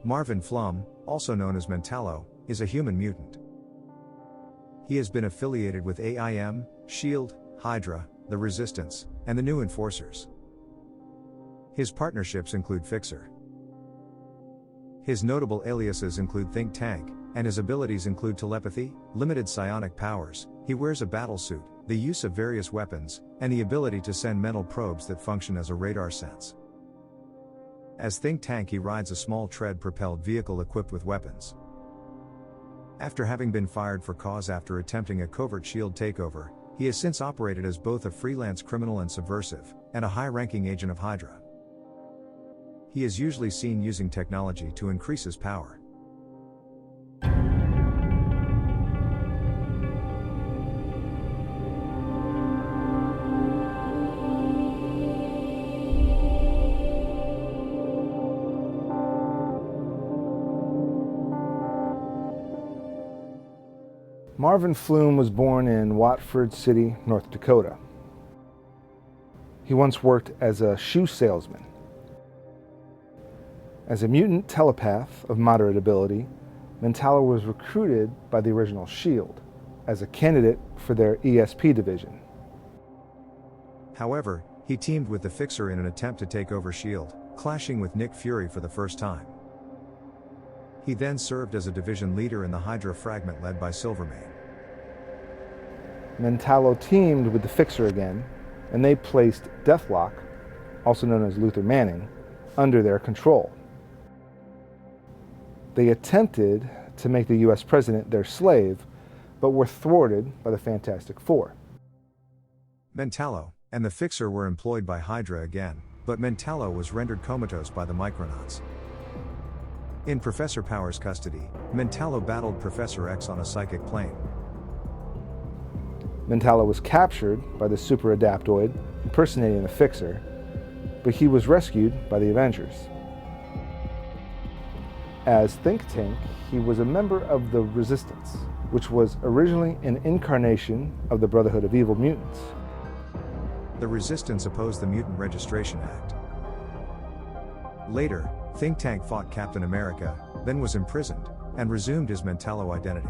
Marvin Flum, also known as Mentallo, is a human mutant. He has been affiliated with AIM, S.H.I.E.L.D, Hydra, the Resistance, and the New Enforcers. His partnerships include Fixer. His notable aliases include Think Tank, and his abilities include telepathy, limited psionic powers, he wears a battlesuit, the use of various weapons, and the ability to send mental probes that function as a radar sense. As Think Tank, he rides a small tread-propelled vehicle equipped with weapons. After having been fired for cause after attempting a covert S.H.I.E.L.D takeover, he has since operated as both a freelance criminal and subversive, and a high-ranking agent of Hydra. He is usually seen using technology to increase his power. Marvin Flum was born in Watford City, North Dakota. He once worked as a shoe salesman. As a mutant telepath of moderate ability, Mentallo was recruited by the original S.H.I.E.L.D. as a candidate for their ESP division. However, he teamed with the Fixer in an attempt to take over S.H.I.E.L.D, clashing with Nick Fury for the first time. He then served as a division leader in the Hydra fragment led by Silvermane. Mentallo teamed with the Fixer again, and they placed Deathlock, also known as Luther Manning, under their control. They attempted to make the US president their slave, but were thwarted by the Fantastic Four. Mentallo and the Fixer were employed by Hydra again, but Mentallo was rendered comatose by the Micronauts. In Professor Power's custody, Mentallo battled Professor X on a psychic plane. Mentallo was captured by the super adaptoid impersonating the Fixer, but he was rescued by the Avengers. As Think Tank, he was a member of the Resistance, which was originally an incarnation of the Brotherhood of Evil Mutants. The Resistance opposed the Mutant Registration Act. Later, Think Tank fought Captain America, then was imprisoned, and resumed his Mentallo identity.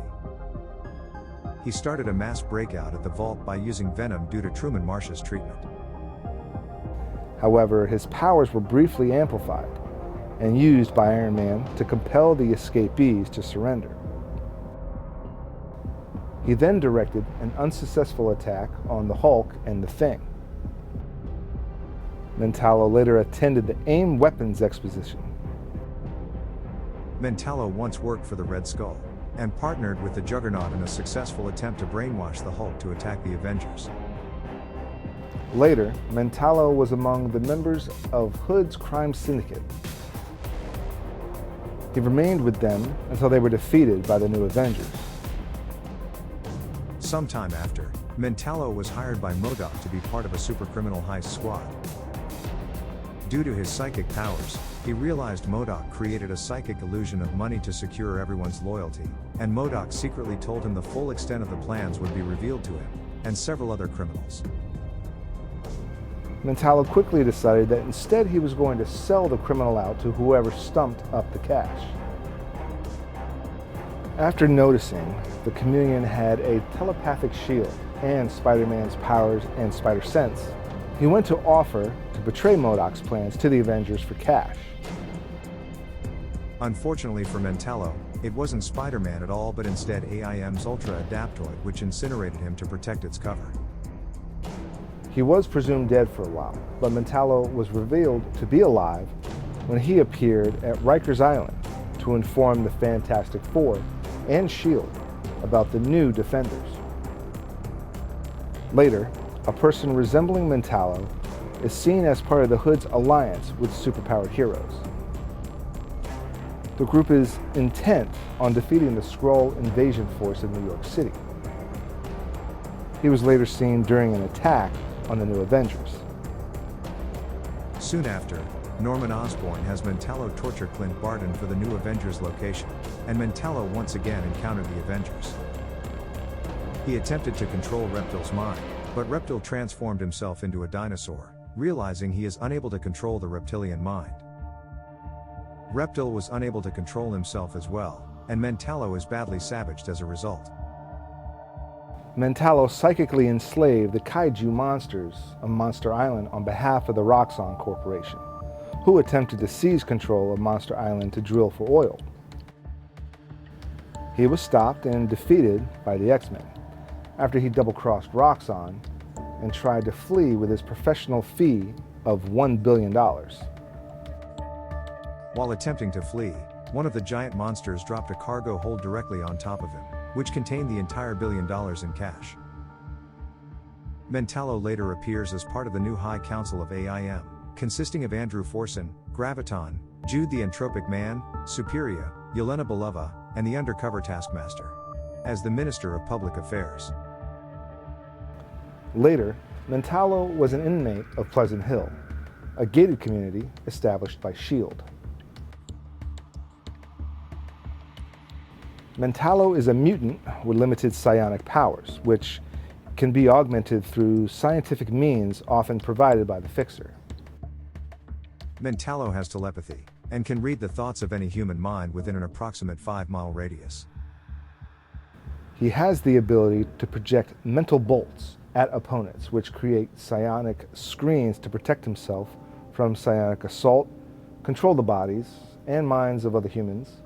He started a mass breakout at the vault by using venom due to Truman Marsh's treatment. However, his powers were briefly amplified and used by Iron Man to compel the escapees to surrender. He then directed an unsuccessful attack on the Hulk and the Thing. Mentallo later attended the AIM weapons exposition. Mentallo once worked for the Red Skull, and partnered with the Juggernaut in a successful attempt to brainwash the Hulk to attack the Avengers. Later, Mentallo was among the members of Hood's crime syndicate. He remained with them until they were defeated by the New Avengers. Sometime after, Mentallo was hired by MODOK to be part of a supercriminal heist squad. Due to his psychic powers, he realized MODOK created a psychic illusion of money to secure everyone's loyalty, and MODOK secretly told him the full extent of the plans would be revealed to him, and several other criminals. Mentallo quickly decided that instead he was going to sell the criminal out to whoever stumped up the cash. After noticing the Chameleon had a telepathic shield and Spider-Man's powers and spider sense, he went to offer to betray MODOK's plans to the Avengers for cash. Unfortunately for Mentallo, it wasn't Spider-Man at all but instead AIM's Ultra Adaptoid, which incinerated him to protect its cover. He was presumed dead for a while, but Mentallo was revealed to be alive when he appeared at Rikers Island to inform the Fantastic Four and S.H.I.E.L.D. about the new Defenders. Later, a person resembling Mentallo is seen as part of the Hood's alliance with superpowered heroes. The group is intent on defeating the Skrull invasion force in New York City. He was later seen during an attack on the New Avengers. Soon after, Norman Osborn has Mentallo torture Clint Barton for the New Avengers location, and Mentallo once again encountered the Avengers. He attempted to control Reptile's mind, but Reptile transformed himself into a dinosaur, realizing he is unable to control the reptilian mind. Reptile was unable to control himself as well, and Mentallo is badly savaged as a result. Mentallo psychically enslaved the kaiju monsters of Monster Island on behalf of the Roxxon Corporation, who attempted to seize control of Monster Island to drill for oil. He was stopped and defeated by the X-Men after he double-crossed Roxxon and tried to flee with his professional fee of $1 billion. While attempting to flee, one of the giant monsters dropped a cargo hold directly on top of him, which contained the entire $1 billion in cash. Mentallo later appears as part of the new High Council of AIM, consisting of Andrew Forson, Graviton, Jude the Entropic Man, Superia, Yelena Belova, and the undercover Taskmaster, as the Minister of Public Affairs. Later, Mentallo was an inmate of Pleasant Hill, a gated community established by S.H.I.E.L.D. Mentallo is a mutant with limited psionic powers, which can be augmented through scientific means often provided by the Fixer. Mentallo has telepathy, and can read the thoughts of any human mind within an approximate 5-mile radius. He has the ability to project mental bolts at opponents, which create psionic screens to protect himself from psionic assault, control the bodies and minds of other humans,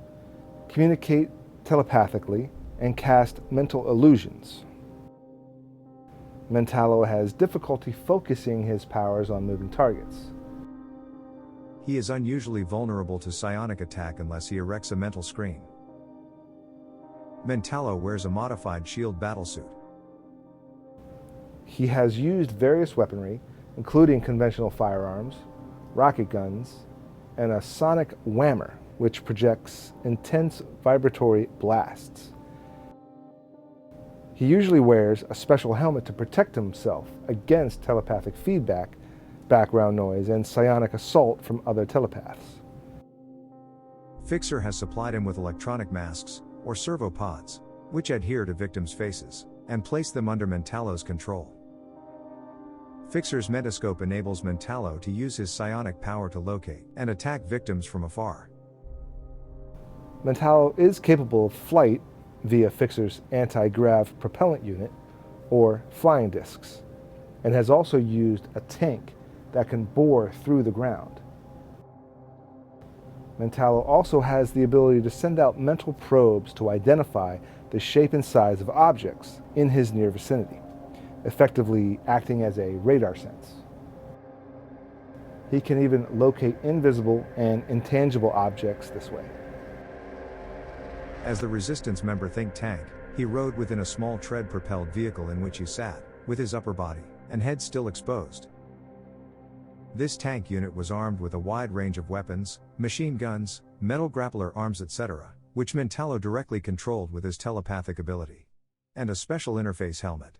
communicate telepathically, and cast mental illusions. Mentallo has difficulty focusing his powers on moving targets. He is unusually vulnerable to psionic attack unless he erects a mental screen. Mentallo wears a modified S.H.I.E.L.D. battlesuit. He has used various weaponry, including conventional firearms, rocket guns, and a sonic whammer, which projects intense vibratory blasts. He usually wears a special helmet to protect himself against telepathic feedback, background noise, and psionic assault from other telepaths. Fixer has supplied him with electronic masks, or servopods, which adhere to victims' faces, and place them under Mentallo's control. Fixer's metascope enables Mentallo to use his psionic power to locate and attack victims from afar. Mentallo is capable of flight via Fixer's anti-grav propellant unit, or flying discs, and has also used a tank that can bore through the ground. Mentallo also has the ability to send out mental probes to identify the shape and size of objects in his near vicinity, effectively acting as a radar sense. He can even locate invisible and intangible objects this way. As the Resistance member Think Tank, he rode within a small tread-propelled vehicle in which he sat, with his upper body and head still exposed. This tank unit was armed with a wide range of weapons, machine guns, metal grappler arms etc., which Mentallo directly controlled with his telepathic ability, and a special interface helmet.